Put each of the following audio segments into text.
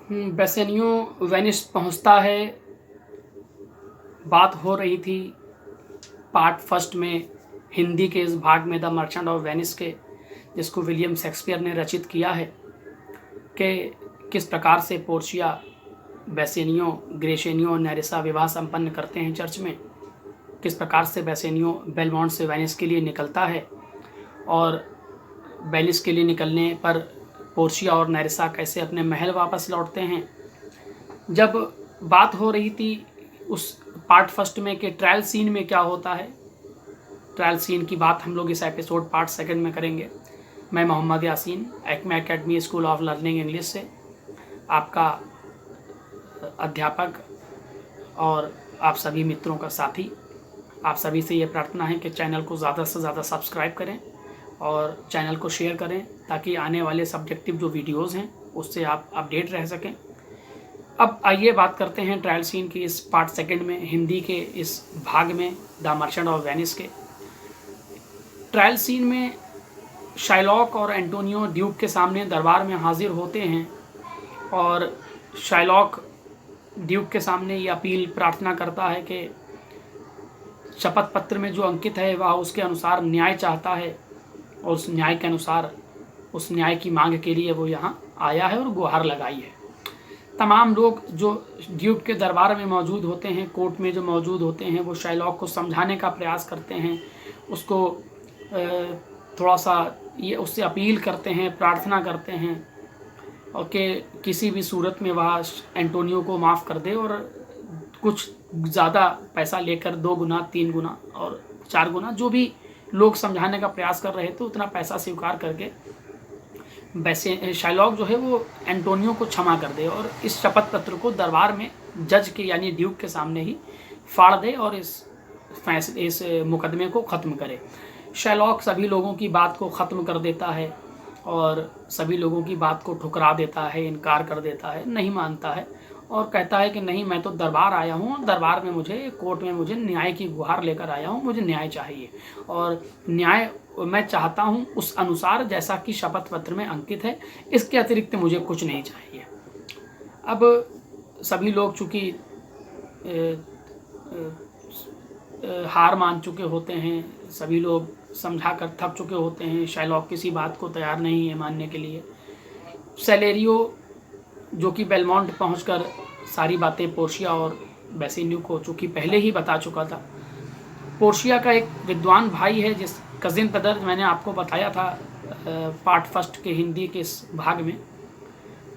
Bassanio Venice पहुंचता है। बात हो रही थी पार्ट फर्स्ट में हिंदी के इस भाग में द मर्चेंट ऑफ वेनिस के, जिसको विलियम शेक्सपियर ने रचित किया है, कि किस प्रकार से पोर्शिया, बेसेनियो, ग्रेशेनियो और नेरिसा विवाह संपन्न करते हैं चर्च में। किस प्रकार से बेसेनियो बेलमोंट से वेनिस के लिए निकलता है और वेनिस के लिए निकलने पर पोर्शिया और नेरिसा कैसे अपने महल वापस लौटते हैं। जब बात हो रही थी उस पार्ट फर्स्ट में कि ट्रायल सीन में क्या होता है, ट्रायल सीन की बात हम लोग इस एपिसोड पार्ट सेकंड में करेंगे। मैं Mohammad Yasin, Acme academy school of learning English से आपका अध्यापक और आप सभी मित्रों का साथी। आप सभी से ये प्रार्थना है कि चैनल को ज़्यादा से ज़्यादा सब्सक्राइब करें और चैनल को शेयर करें, ताकि आने वाले सब्जेक्टिव जो वीडियोस हैं उससे आप अपडेट रह सकें। अब आइए बात करते हैं ट्रायल सीन की इस पार्ट सेकंड में, हिंदी के इस भाग में द मर्चेंट ऑफ वेनिस के। ट्रायल सीन में शाइलॉक और एंटोनियो ड्यूक के सामने दरबार में हाजिर होते हैं और शाइलॉक ड्यूक के सामने ये अपील प्रार्थना करता है कि शपथ पत्र में जो अंकित है वह उसके अनुसार न्याय चाहता है, और उस न्याय के अनुसार उस न्याय की मांग के लिए वो यहाँ आया है और गुहार लगाई है। तमाम लोग जो ड्यूक के दरबार में मौजूद होते हैं, कोर्ट में जो मौजूद होते हैं, वो शाइलॉक को समझाने का प्रयास करते हैं, उसको थोड़ा सा ये उससे अपील करते हैं, प्रार्थना करते हैं और कि किसी भी सूरत में वह एंटोनियो को माफ़ कर दे और कुछ ज़्यादा पैसा लेकर 2 गुना 3 गुना और 4 गुना जो भी लोग समझाने का प्रयास कर रहे थे उतना पैसा स्वीकार करके वैसे शाइलॉक जो है वो एंटोनियो को क्षमा कर दे और इस शपथ पत्र को दरबार में जज के यानी ड्यूक के सामने ही फाड़ दे और इस मुकदमे को ख़त्म करे। शाइलॉक सभी लोगों की बात को ख़त्म कर देता है और सभी लोगों की बात को ठुकरा देता है, इनकार कर देता है, नहीं मानता है और कहता है कि नहीं, मैं तो दरबार आया हूँ, दरबार में मुझे, कोर्ट में मुझे न्याय की गुहार लेकर आया हूँ, मुझे न्याय चाहिए और न्याय मैं चाहता हूँ उस अनुसार जैसा कि शपथ पत्र में अंकित है, इसके अतिरिक्त मुझे कुछ नहीं चाहिए। अब सभी लोग चूँकि हार मान चुके होते हैं, सभी लोग समझा कर थक चुके होते हैं, शाइलॉक किसी बात को तैयार नहीं है मानने के लिए। सेलेरियो जो कि बेलमोंट पहुंचकर सारी बातें पोर्शिया और बेसेनियो को चूँकि पहले ही बता चुका था। पोर्शिया का एक विद्वान भाई है, जिस कज़िन ब्रदर मैंने आपको बताया था पार्ट फर्स्ट के हिंदी के इस भाग में,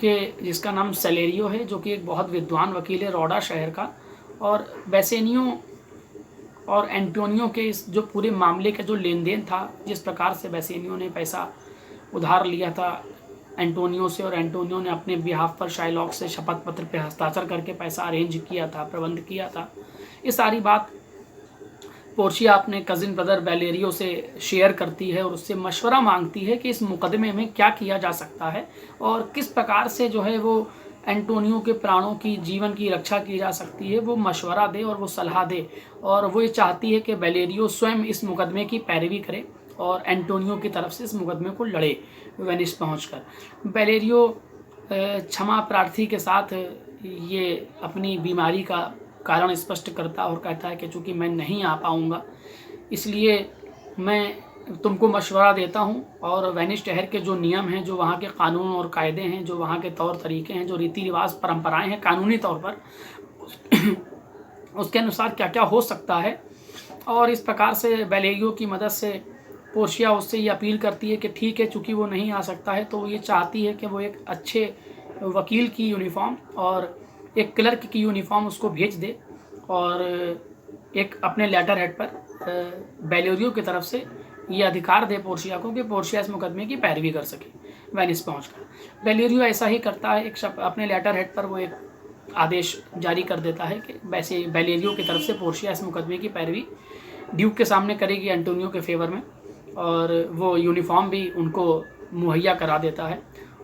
कि जिसका नाम सेलेरियो है, जो कि एक बहुत विद्वान वकील है रोडा शहर का। और बेसेनियो और एंटोनियो के इस जो पूरे मामले का जो लेन देन था, जिस प्रकार से बेसेनियो ने पैसा उधार लिया था एंटोनियो से और एंटोनियो ने अपने बिहाफ पर शाइलॉक से शपथ पत्र पर हस्ताक्षर करके पैसा अरेंज किया था, प्रबंध किया था, ये सारी बात पोर्शिया अपने कज़िन ब्रदर बेलेरियो से शेयर करती है और उससे मशवरा मांगती है कि इस मुकदमे में क्या किया जा सकता है और किस प्रकार से जो है वो एंटोनियो के प्राणों की, जीवन की रक्षा की जा सकती है। वो मशवरा दे और वो सलाह दे और वो ये चाहती है कि बेलेरियो स्वयं इस मुकदमे की पैरवी करे और एंटोनियो की तरफ से इस मुकदमे को लड़े वेनिस पहुंचकर। बेलेरियो क्षमा प्रार्थी के साथ ये अपनी बीमारी का कारण स्पष्ट करता और कहता है कि चूँकि मैं नहीं आ पाऊँगा, इसलिए मैं तुमको मशवरा देता हूँ और वेनिस शहर के जो नियम हैं, जो वहाँ के कानून और कायदे हैं, जो वहाँ के तौर तरीके हैं, जो रीति रिवाज परंपराएं हैं कानूनी तौर पर, उसके अनुसार क्या क्या हो सकता है। और इस प्रकार से बेलेरियो की मदद से पोर्शिया उससे ये अपील करती है कि ठीक है, चूँकि वो नहीं आ सकता है तो ये चाहती है कि वो एक अच्छे वकील की यूनिफॉर्म और एक क्लर्क की यूनिफॉर्म उसको भेज दे और एक अपने लेटर हेड पर बेलेरियो की तरफ से ये अधिकार दे पोर्शिया को कि पोर्शिया इस मुकदमे की पैरवी कर सके वेनिस पहुंचकर। बेलेरियो ऐसा ही करता है, अपने लेटर हेड पर वो एक आदेश जारी कर देता है कि वैसे बेलेरियो की तरफ से पोर्शिया इस मुकदमे की पैरवी ड्यूक के सामने करेगी एंटोनियो के फेवर में, और वो यूनिफॉर्म भी उनको मुहैया करा देता है।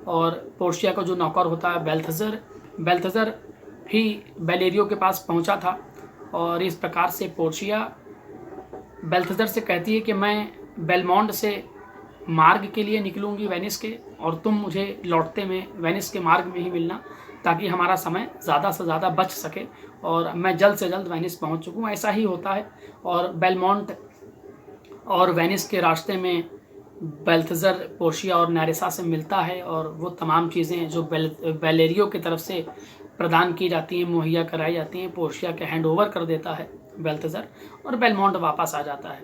और पोर्शिया का जो नौकर होता है बेल्थज़र ही बेलेरियो के पास पहुंचा था और इस प्रकार से पोर्शिया बेल्थज़र से कहती है कि मैं बेलमोंट से मार्ग के लिए निकलूंगी वेनिस के, और तुम मुझे लौटते में वेनिस के मार्ग में ही मिलना, ताकि हमारा समय ज़्यादा से ज़्यादा बच सके और मैं जल्द से जल्द वेनिस पहुंच चुकूँ। ऐसा ही होता है। और बेलमोंट और वेनिस के रास्ते में बेल्थेज़र पोर्शिया और नेरेसा से मिलता है और वो तमाम चीज़ें जो बेलेरियो की तरफ से प्रदान की जाती हैं, मुहैया कराई जाती हैं, पोर्शिया के हैंड ओवर कर देता है बेल्थेज़र, और बेलमोंट वापस आ जाता है।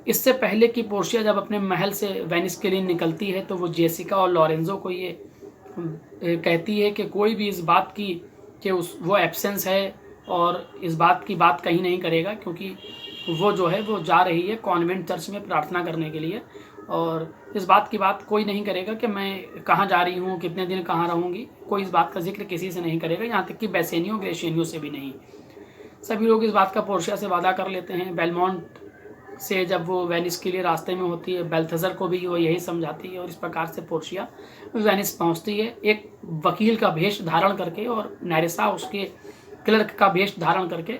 इससे पहले कि पोर्शिया जब अपने महल से वेनिस के लिए निकलती है तो वो जेसिका और लॉरेंजो को ये कहती है कि कोई भी इस बात की कि वो एब्सेंस है और इस बात की बात कहीं नहीं करेगा, क्योंकि वो जो है वो जा रही है कॉन्वेंट चर्च में प्रार्थना करने के लिए, और इस बात की बात कोई नहीं करेगा कि मैं कहाँ जा रही हूँ, कितने दिन कहाँ रहूँगी। कोई इस बात का जिक्र किसी से नहीं करेगा, यहाँ तक कि बेसेनियो ग्रेशियनियो से भी नहीं। सभी लोग इस बात का पोर्शिया से वादा कर लेते हैं। बेलमोंट से जब वो वेनिस के लिए रास्ते में होती है, बेल्थेज़र को भी वो यही समझाती है और इस प्रकार से पोर्शिया वेनिस पहुंचती है, एक वकील का भेष धारण करके, और नेरेसा उसके क्लर्क का भेष धारण करके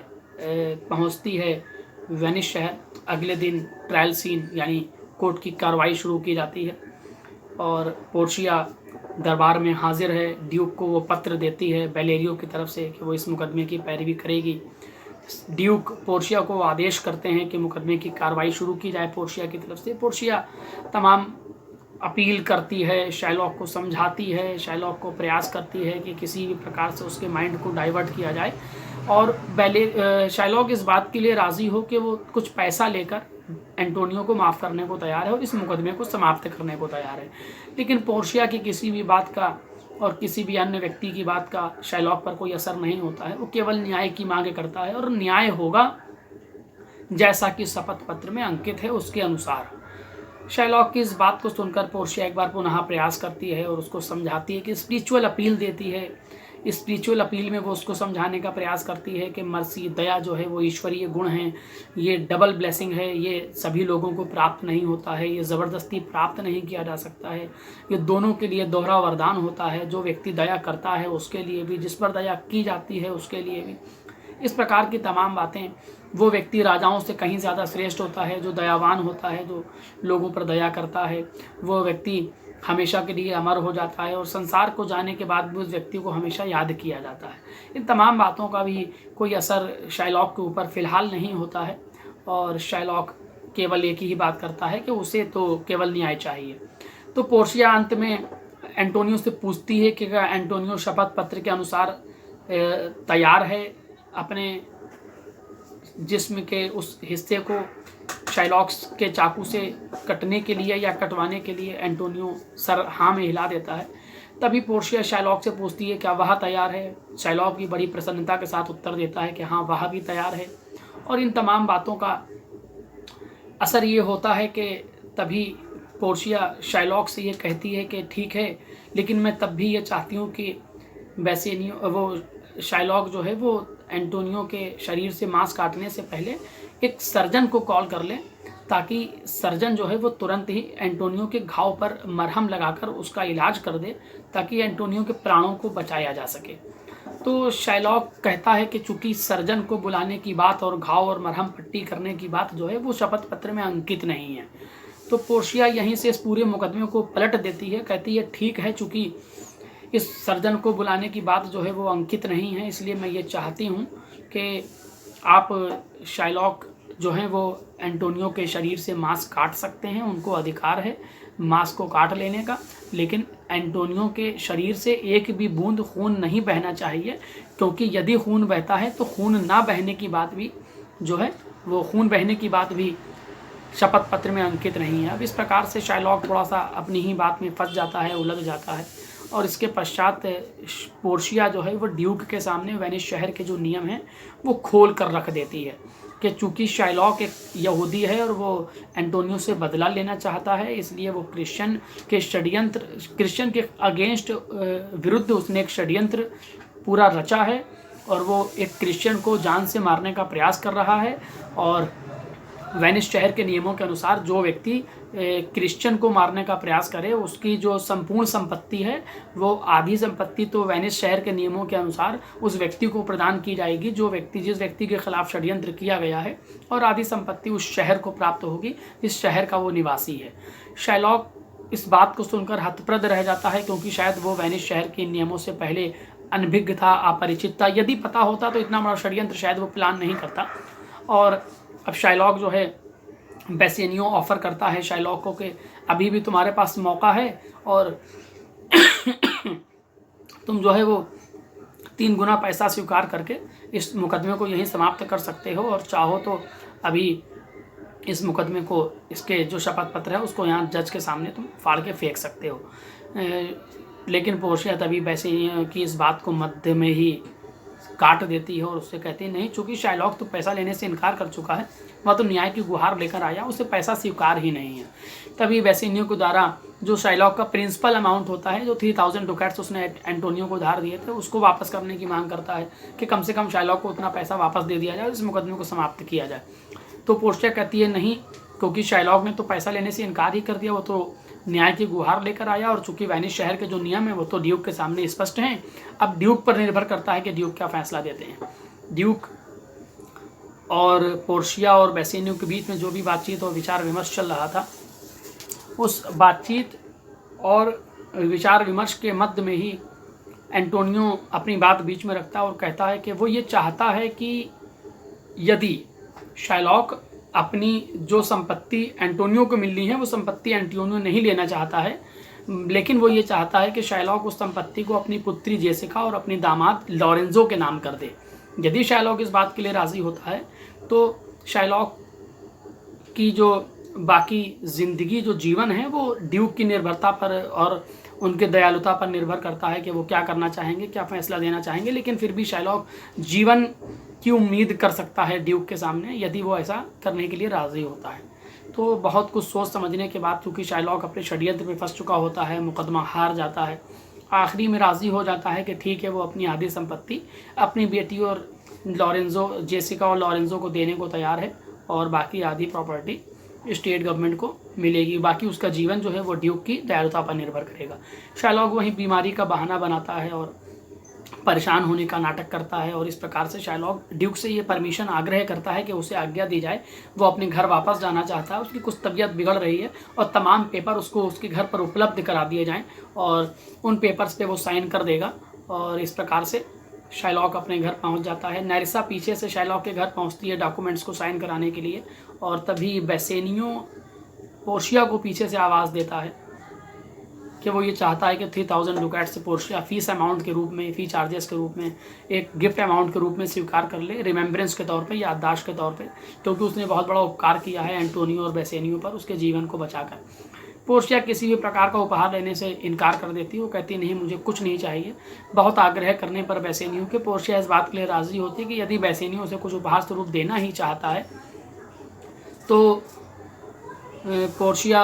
पहुंचती है वेनिस शहर। अगले दिन ट्रायल सीन यानी कोर्ट की कार्रवाई शुरू की जाती है और पोर्शिया दरबार में हाजिर है। ड्यूक को वो पत्र देती है बेलेरियो की तरफ से कि वो इस मुकदमे की पैरवी करेगी। ड्यूक पोर्शिया को आदेश करते हैं कि मुकदमे की कार्रवाई शुरू की जाए पोर्शिया की तरफ से। पोर्शिया तमाम अपील करती है, शाइलॉक को समझाती है, शाइलॉक को प्रयास करती है कि किसी भी प्रकार से उसके माइंड को डाइवर्ट किया जाए, और शाइलॉक इस बात के लिए राज़ी हो कि वो कुछ पैसा लेकर एंटोनियो को माफ़ करने को तैयार है और इस मुकदमे को समाप्त करने को तैयार है। लेकिन पोर्शिया की किसी भी बात का और किसी भी अन्य व्यक्ति की बात का शाइलॉक पर कोई असर नहीं होता है। वो केवल न्याय की मांग करता है और न्याय होगा जैसा कि शपथ पत्र में अंकित है उसके अनुसार। शाइलॉक की इस बात को सुनकर पोर्शिया एक बार पुनः प्रयास करती है और उसको समझाती है कि स्पिरिचुअल अपील देती है। इस स्पिरिचुअल अपील में वो उसको समझाने का प्रयास करती है कि मर्सी, दया जो है वो ईश्वरीय गुण है, ये डबल ब्लेसिंग है, ये सभी लोगों को प्राप्त नहीं होता है, ये ज़बरदस्ती प्राप्त नहीं किया जा सकता है, ये दोनों के लिए दोहरा वरदान होता है। जो व्यक्ति दया करता है उसके लिए भी, जिस पर दया की जाती है उसके लिए भी। इस प्रकार की तमाम बातें। वो व्यक्ति राजाओं से कहीं ज़्यादा श्रेष्ठ होता है जो दयावान होता है, जो लोगों पर दया करता है। वो व्यक्ति हमेशा के लिए अमर हो जाता है और संसार को जाने के बाद भी उस व्यक्ति को हमेशा याद किया जाता है। इन तमाम बातों का भी कोई असर शाइलॉक के ऊपर फ़िलहाल नहीं होता है और शाइलॉक केवल एक ही बात करता है कि उसे तो केवल न्याय चाहिए। तो पोर्शिया अंत में एंटोनियो से पूछती है कि क्या एंटोनियो शपथ पत्र के अनुसार तैयार है अपने जिस्म के उस हिस्से को शाइलॉक के चाकू से कटने के लिए या कटवाने के लिए। एंटोनियो सर हाँ में हिला देता है। तभी पोर्शिया शाइलॉक से पूछती है क्या वह तैयार है। शाइलॉक भी बड़ी प्रसन्नता के साथ उत्तर देता है कि हाँ वह भी तैयार है। और इन तमाम बातों का असर ये होता है कि तभी पोर्शिया शाइलॉक से ये कहती है कि ठीक है, लेकिन मैं तब भी ये चाहती हूँ कि बेसेनियो वो शाइलॉक जो है वो एंटोनियो के शरीर से मांस काटने से पहले एक सर्जन को कॉल कर ले, ताकि सर्जन जो है वो तुरंत ही एंटोनियो के घाव पर मरहम लगाकर उसका इलाज कर दे, ताकि एंटोनियो के प्राणों को बचाया जा सके। तो शाइलॉक कहता है कि चूंकि सर्जन को बुलाने की बात और घाव और मरहम पट्टी करने की बात जो है वो शपथ पत्र में अंकित नहीं है। तो पोर्शिया यहीं से इस पूरे मुकदमे को पलट देती है, कहती है ठीक है, चूँकि इस सर्जन को बुलाने की बात जो है वो अंकित नहीं है, इसलिए मैं ये चाहती हूँ कि आप शाइलॉक जो हैं वो एंटोनियो के शरीर से मांस काट सकते हैं, उनको अधिकार है मांस को काट लेने का, लेकिन एंटोनियो के शरीर से एक भी बूंद खून नहीं बहना चाहिए, क्योंकि यदि खून बहता है तो खून ना बहने की बात भी जो है वो खून बहने की बात भी शपथ पत्र में अंकित नहीं है। अब इस प्रकार से शाइलॉक थोड़ा सा अपनी ही बात में फंस जाता है, उलझ जाता है, और इसके पश्चात पोर्शिया जो है वो ड्यूक के सामने वेनिस शहर के जो नियम हैं वो खोल कर रख देती है कि चूंकि शाइलॉक एक यहूदी है और वो एंटोनियो से बदला लेना चाहता है, इसलिए वो क्रिश्चियन के अगेंस्ट विरुद्ध उसने एक षड्यंत्र पूरा रचा है और वो एक क्रिश्चियन को जान से मारने का प्रयास कर रहा है। और वेनिस शहर के नियमों के अनुसार जो व्यक्ति क्रिश्चियन को मारने का प्रयास करे उसकी जो संपूर्ण संपत्ति है वो आधी संपत्ति तो वेनिस शहर के नियमों के अनुसार उस व्यक्ति को प्रदान की जाएगी जिस व्यक्ति के खिलाफ षड्यंत्र किया गया है, और आधी संपत्ति उस शहर को प्राप्त होगी जिस शहर का वो निवासी है। शाइलॉक इस बात को सुनकर हतप्रद रह जाता है, क्योंकि शायद वो वेनिस शहर के नियमों से पहले अनभिज्ञ था, अपरिचित था। यदि पता होता तो इतना बड़ा षड्यंत्र शायद वो प्लान नहीं करता। और अब शाइलॉक जो है बेसेनियो ऑफर करता है शाइलॉक को कि अभी भी तुम्हारे पास मौका है और तुम जो है वो 3 गुना पैसा स्वीकार करके इस मुकदमे को यहीं समाप्त कर सकते हो, और चाहो तो अभी इस मुकदमे को, इसके जो शपथ पत्र है उसको यहाँ जज के सामने तुम फाड़ के फेंक सकते हो। लेकिन पोर्शिया तभी बेसेनियो की इस बात को मध्य में ही काट देती है और उससे कहती है नहीं, चूंकि शाइलॉक तो पैसा लेने से इनकार कर चुका है, वह तो न्याय की गुहार लेकर आया, उसे पैसा स्वीकार ही नहीं है। तभी बेसेनियो के द्वारा जो शाइलॉक का प्रिंसिपल अमाउंट होता है, जो 3000 डुकैट्स उसने एंटोनियो को उधार दिए थे, उसको वापस करने की मांग करता है कि कम से कम शाइलॉक को उतना पैसा वापस दे दिया जाए, इस मुकदमे को समाप्त किया जाए। तो पोर्शिया कहती है नहीं, क्योंकि शाइलॉक ने तो पैसा लेने से इनकार ही कर दिया, वो तो न्याय की गुहार लेकर आया, और चूंकि वेनिस शहर के जो नियम है वो तो ड्यूक के सामने स्पष्ट हैं। अब ड्यूक पर निर्भर करता है कि ड्यूक क्या फैसला देते हैं। ड्यूक और पोर्शिया और बेसेनियो के बीच में जो भी बातचीत और विचार विमर्श चल रहा था, उस बातचीत और विचार विमर्श के मध्य में ही एंटोनियो अपनी बात बीच में रखता है और कहता है कि वो ये चाहता है कि यदि शाइलॉक अपनी जो संपत्ति एंटोनियो को मिलनी है वो संपत्ति एंटोनियो नहीं लेना चाहता है, लेकिन वो ये चाहता है कि शाइलॉक उस संपत्ति को अपनी पुत्री जेसिका और अपनी दामाद लॉरेंजो के नाम कर दे। यदि शाइलॉक इस बात के लिए राज़ी होता है तो शाइलॉक की जो बाकी ज़िंदगी, जो जीवन है, वो ड्यूक की निर्भरता पर और उनके दयालुता पर निर्भर करता है कि वो क्या करना चाहेंगे, क्या फैसला देना चाहेंगे। लेकिन फिर भी शाइलॉक जीवन की उम्मीद कर सकता है ड्यूक के सामने, यदि वो ऐसा करने के लिए राज़ी होता है। तो बहुत कुछ सोच समझने के बाद, चूँकि शाइलॉक अपने षड्यंत्र में फंस चुका होता है, मुकदमा हार जाता है, आखिरी में राज़ी हो जाता है कि ठीक है, वो अपनी आधी संपत्ति अपनी बेटी और लॉरेंजो, जेसिका और लॉरेंजो को देने को तैयार है, और बाकी आधी प्रॉपर्टी स्टेट गवर्नमेंट को मिलेगी। बाकी उसका जीवन जो है वो ड्यूक की दयालुता पर निर्भर करेगा। शाइलॉक वहीं बीमारी का बहाना बनाता है और परेशान होने का नाटक करता है, और इस प्रकार से शाइलॉक ड्यूक से ये परमिशन आग्रह करता है कि उसे आज्ञा दी जाए। वो अपने घर वापस जाना चाहता है, उसकी कुछ तबीयत बिगड़ रही है, और तमाम पेपर उसको उसके घर पर उपलब्ध करा दिए जाएं, और उन पेपर्स पे वो साइन कर देगा। और इस प्रकार से शाइलॉक अपने घर पहुंच जाता है। नेरिसा पीछे से शाइलॉक के घर पहुंचती है डॉक्यूमेंट्स को साइन कराने के लिए, और तभी बेसेनियो पोर्शिया को पीछे से आवाज़ देता है कि वो ये चाहता है कि 3000 डुकैट्स से पोर्शिया फीस अमाउंट के रूप में, फ़ी चार्जेस के रूप में, एक गिफ्ट अमाउंट के रूप में स्वीकार कर ले, रिमेम्बरेंस के तौर पे, याददाश्त के तौर पे, क्योंकि उसने बहुत बड़ा उपकार किया है एंटोनियो और बेसेनियो पर, उसके जीवन को बचाकर। पोर्शिया किसी भी प्रकार का उपहार लेने से इनकार कर देती है। वो कहती नहीं, मुझे कुछ नहीं चाहिए। बहुत आग्रह करने पर बेसेनियो के पोर्शिया इस बात के लिए राज़ी होती है कि यदि बेसेनियो उसे कुछ उपहार स्वरूप देना ही चाहता है तो पोर्शिया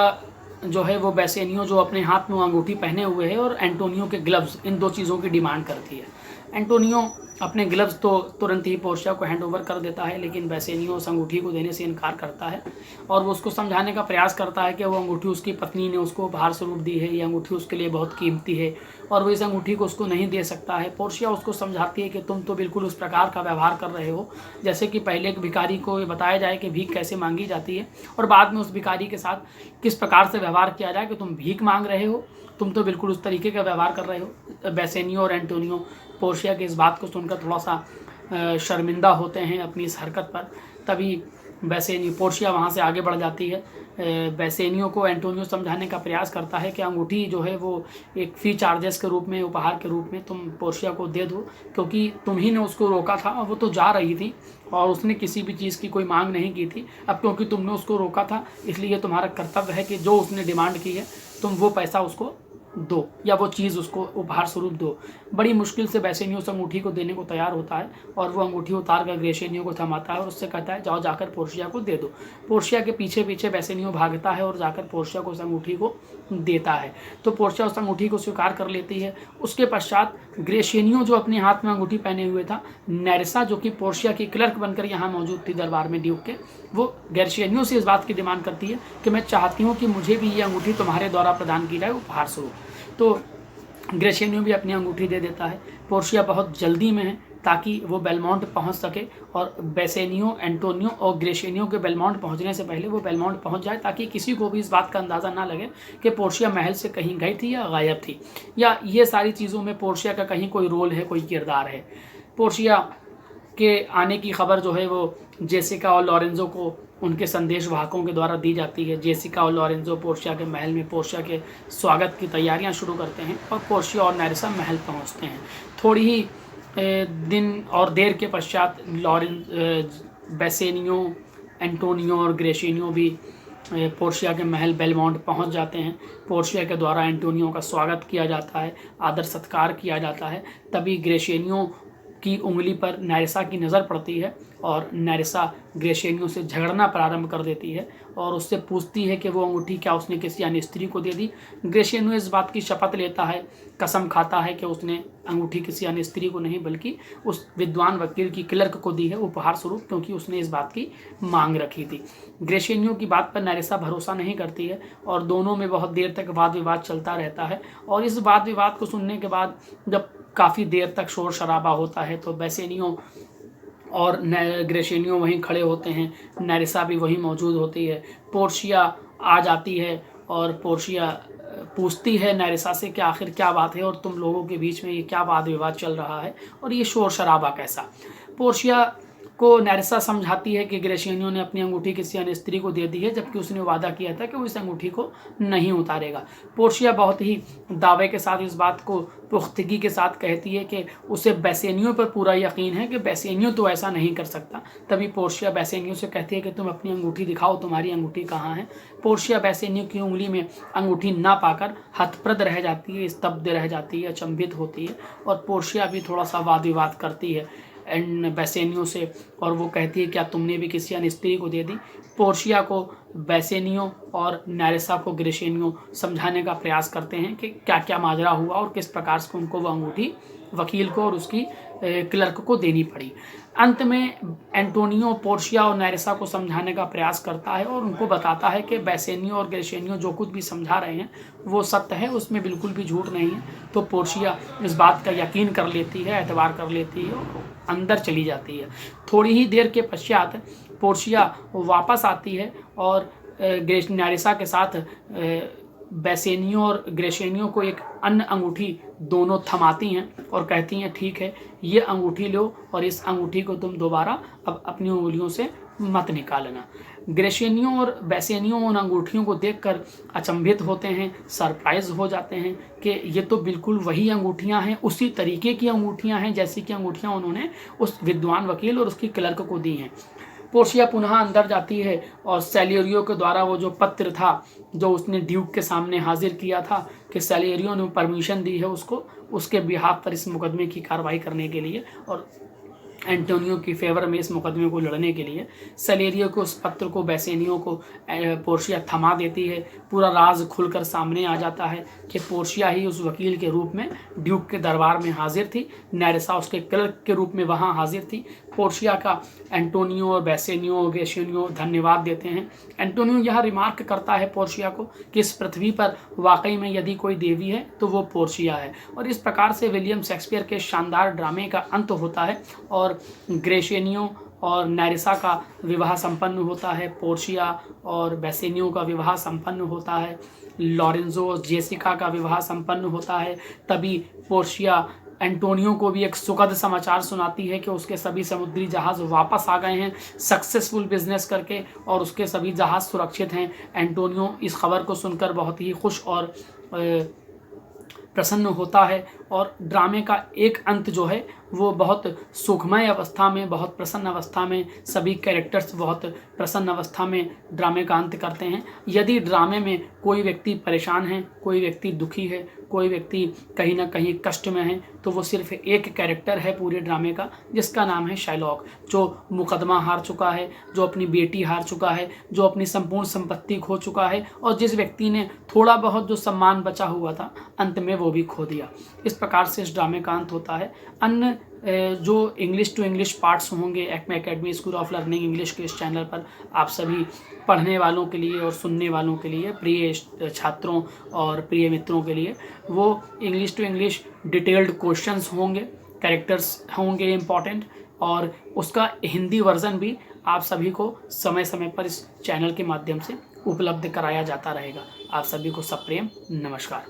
जो है वो बेसेनियो जो अपने हाथ में अंगूठी पहने हुए है और एंटोनियो के ग्लव्स, इन 2 चीज़ों की डिमांड करती है। एंटोनियो अपने ग्लव्स तो तुरंत ही पोर्शिया को हैंड ओवर कर देता है, लेकिन बेसेनियो उस अंगूठी को देने से इनकार करता है, और वो उसको समझाने का प्रयास करता है कि वो अंगूठी उसकी पत्नी ने उसको उपहार स्वरूप दी है, ये अंगूठी उसके लिए बहुत कीमती है और वो इस अंगूठी को उसको नहीं दे सकता है। पोर्शिया उसको समझाती है कि तुम तो बिल्कुल उस प्रकार का व्यवहार कर रहे हो जैसे कि पहले एक भिखारी को ये बताया जाए कि भीख कैसे मांगी जाती है, और बाद में उस भिखारी के साथ किस प्रकार से व्यवहार किया जाए कि तुम भीख मांग रहे हो। तुम तो बिल्कुल उस तरीके का व्यवहार कर रहे हो। बेसेनियो और एंटोनियो पोर्शिया की इस बात को सुनकर थोड़ा सा शर्मिंदा होते हैं अपनी इस हरकत पर। तभी बेसेनियो, पोर्शिया वहाँ से आगे बढ़ जाती है। बेसेनियो को एंटोनियो समझाने का प्रयास करता है कि अंगूठी जो है वो एक फ़ी चार्जेस के रूप में, उपहार के रूप में तुम पोर्शिया को दे दो, क्योंकि तुम ही ने उसको रोका था और वो तो जा रही थी और उसने किसी भी चीज़ की कोई मांग नहीं की थी। अब क्योंकि तुमने उसको रोका था, इसलिए तुम्हारा कर्तव्य है कि जो उसने डिमांड की है तुम वो पैसा उसको दो, या वो चीज़ उसको उपहार स्वरूप दो। बड़ी मुश्किल से बेसेनियो उस अंगूठी को देने को तैयार होता है, और वो अंगूठी उतार कर बेसेनियो को थमाता है और उससे कहता है जाओ जाकर पोर्शिया को दे दो। पोर्शिया के पीछे पीछे बेसेनियो भागता है और जाकर पोर्शिया को उस अंगूठी को देता है। तो पोर्शिया उस अंगूठी को स्वीकार कर लेती है। उसके पश्चात ग्रेशेनियो जो अपने हाथ में अंगूठी पहने हुए था, नेरिसा जो कि पोर्शिया की क्लर्क बनकर यहाँ मौजूद थी दरबार में ड्यूक के, वो ग्रेशेनियो से इस बात की डिमांड करती है कि मैं चाहती हूँ कि मुझे भी ये अंगूठी तुम्हारे द्वारा प्रदान की जाए उपहार स्वरूप। तो ग्रेशेनियो भी अपनी अंगूठी दे देता है। पोर्शिया बहुत जल्दी में है, ताकि वो बेलमोंट पहुंच सके और बेसेनियो, एंटोनियो और ग्रेशियनो के बेलमोंट पहुंचने से पहले वो बेलमोंट पहुंच जाए, ताकि किसी को भी इस बात का अंदाज़ा ना लगे कि पोर्शिया महल से कहीं गई थी या गायब थी, या ये सारी चीज़ों में पोर्शिया का कहीं कोई रोल है, कोई किरदार है। पोर्शिया के आने की खबर जो है वो जेसिका और लॉरेंजो को उनके संदेश वाहकों के द्वारा दी जाती है। जेसिका और लॉरेंजो पोर्शिया के महल में पोर्शिया के स्वागत की तैयारियां शुरू करते हैं और पोर्शिया और नेरिसा महल पहुंचते हैं। थोड़ी ही दिन और देर के पश्चात बेसेनियो, एंटोनियो और ग्रेशियनो भी पोर्शिया के महल बेलमोंट पहुंच जाते हैं। पोर्शिया के द्वारा एंटोनियो का स्वागत किया जाता है, आदर सत्कार किया जाता है। तभी ग्रेशियनो की उंगली पर नेरिसा की नज़र पड़ती है और नेरिसा ग्रेशियनो से झगड़ना प्रारंभ कर देती है और उससे पूछती है कि वो अंगूठी क्या उसने किसी अन्य स्त्री को दे दी। ग्रेशियनो इस बात की शपथ लेता है, कसम खाता है कि उसने अंगूठी किसी अन्य स्त्री को नहीं बल्कि उस विद्वान वकील की क्लर्क को दी है उपहार स्वरूप, क्योंकि उसने इस बात की मांग रखी थी। ग्रेशियनो की बात पर नेरिसा भरोसा नहीं करती है और दोनों में बहुत देर तक वाद विवाद चलता रहता है। और इस वाद विवाद को सुनने के बाद जब काफ़ी देर तक शोर शराबा होता है तो बेसेनियो और ग्रेशियनो वहीं खड़े होते हैं, नेरिसा भी वहीं मौजूद होती है। पोर्शिया आ जाती है और पोर्शिया पूछती है नेरिसा से कि आखिर क्या बात है और तुम लोगों के बीच में ये क्या वाद विवाद चल रहा है और ये शोर शराबा कैसा। पोर्शिया को नेरिसा समझाती है कि ग्रेशियनो ने अपनी अंगूठी किसी अन्य स्त्री को दे दी है, जबकि उसने वादा किया था कि वो इस अंगूठी को नहीं उतारेगा। पोर्शिया बहुत ही दावे के साथ इस बात को पुख्तगी के साथ कहती है कि उसे बेसेनियो पर पूरा यकीन है कि बेसेनियो तो ऐसा नहीं कर सकता। तभी पोर्शिया बेसेनियो से कहती है कि तुम अपनी अंगूठी दिखाओ, तुम्हारी अंगूठी कहाँ है। पोर्शिया बेसेनियो की उंगली में अंगूठी ना पाकर हतप्रद रह जाती है, स्तब्ध रह जाती है, अचंभित होती है और पोर्शिया भी थोड़ा सा वाद विवाद करती है बेसेनियो से और वो कहती है क्या तुमने भी किसी अन्य स्त्री को दे दी। पोर्शिया को बेसेनियो और नेरिसा को ग्रेशियनो समझाने का प्रयास करते हैं कि क्या क्या माजरा हुआ और किस प्रकार से उनको वो अंगूठी वकील को और उसकी क्लर्क को देनी पड़ी। अंत में एंटोनियो पोर्शिया और नेरिसा को समझाने का प्रयास करता है और उनको बताता है कि बेसेनियो और ग्रेशियनो जो कुछ भी समझा रहे हैं वो सत्य है, उसमें बिल्कुल भी झूठ नहीं है। तो पोर्शिया इस बात का यकीन कर लेती है, एतबार कर लेती है और अंदर चली जाती है। थोड़ी ही देर के पश्चात पोर्शिया वापस आती है और नेरिसा के साथ बेसेनियो और ग्रेशियनो को एक अन्य अंगूठी दोनों थमाती हैं और कहती हैं ठीक है ये अंगूठी लो और इस अंगूठी को तुम दोबारा अब अपनी उंगलियों से मत निकालना। ग्रेशियनो और बेसेनियो उन अंगूठियों को देखकर अचंभित होते हैं, सरप्राइज हो जाते हैं कि ये तो बिल्कुल वही अंगूठियां हैं, उसी तरीके की अंगूठियां हैं जैसी कि अंगूठियां उन्होंने उस विद्वान वकील और उसकी क्लर्क को दी हैं। पोर्शिया पुनः अंदर जाती है और सैलियरियो के द्वारा वो जो पत्र था जो उसने ड्यूक के सामने हाजिर किया था कि सैलियरियो ने परमिशन दी है उसको उसके बिहाफ पर इस मुकदमे की कार्रवाई करने के लिए और एंटोनियो की फेवर में इस मुकदमे को लड़ने के लिए सैलियरियो को उस पत्र को बेसेनियो को पोर्शिया थमा देती है। पूरा राज खुलकर सामने आ जाता है कि पोर्शिया ही उस वकील के रूप में ड्यूक के दरबार में हाजिर थी, नेरिसा उसके क्लर्क के रूप में वहाँ हाजिर थी। पोर्शिया का एंटोनियो और बेसेनियो और ग्रेशियनो धन्यवाद देते हैं। एंटोनियो यह रिमार्क करता है पोर्शिया को कि इस पृथ्वी पर वाकई में यदि कोई देवी है तो वो पोर्शिया है। और इस प्रकार से विलियम शेक्सपियर के शानदार ड्रामे का अंत होता है और ग्रेशियनो और नेरिसा का विवाह संपन्न होता है, पोर्शिया और बेसेनियो का विवाह संपन्न होता है, लॉरेंजो और जेसिका का विवाह संपन्न होता है। तभी पोर्शिया एंटोनियो को भी एक सुखद समाचार सुनाती है कि उसके सभी समुद्री जहाज़ वापस आ गए हैं सक्सेसफुल बिजनेस करके और उसके सभी जहाज़ सुरक्षित हैं। एंटोनियो इस खबर को सुनकर बहुत ही खुश और प्रसन्न होता है और ड्रामे का एक अंत जो है वो बहुत सुखमय अवस्था में, बहुत प्रसन्न अवस्था में, सभी कैरेक्टर्स बहुत प्रसन्न अवस्था में ड्रामे का अंत करते हैं। यदि ड्रामे में कोई व्यक्ति परेशान है, कोई व्यक्ति दुखी है, कोई व्यक्ति कहीं ना कहीं कष्ट में है तो वो सिर्फ एक कैरेक्टर है पूरे ड्रामे का जिसका नाम है शाइलॉक, जो मुकदमा हार चुका है, जो अपनी बेटी हार चुका है, जो अपनी संपूर्ण संपत्ति खो चुका है और जिस व्यक्ति ने थोड़ा बहुत जो सम्मान बचा हुआ था अंत में वो भी खो दिया। इस प्रकार से इस ड्रामे का अंत होता है। अन्य जो इंग्लिश टू इंग्लिश पार्ट्स होंगे Acme academy school of learning English के इस चैनल पर आप सभी पढ़ने वालों के लिए और सुनने वालों के लिए, प्रिय छात्रों और प्रिय मित्रों के लिए वो English to English detailed questions होंगे, कैरेक्टर्स होंगे इम्पॉर्टेंट, और उसका हिंदी वर्ज़न भी आप सभी को समय समय पर इस चैनल के माध्यम से उपलब्ध कराया जाता रहेगा। आप सभी को सप्रेम नमस्कार।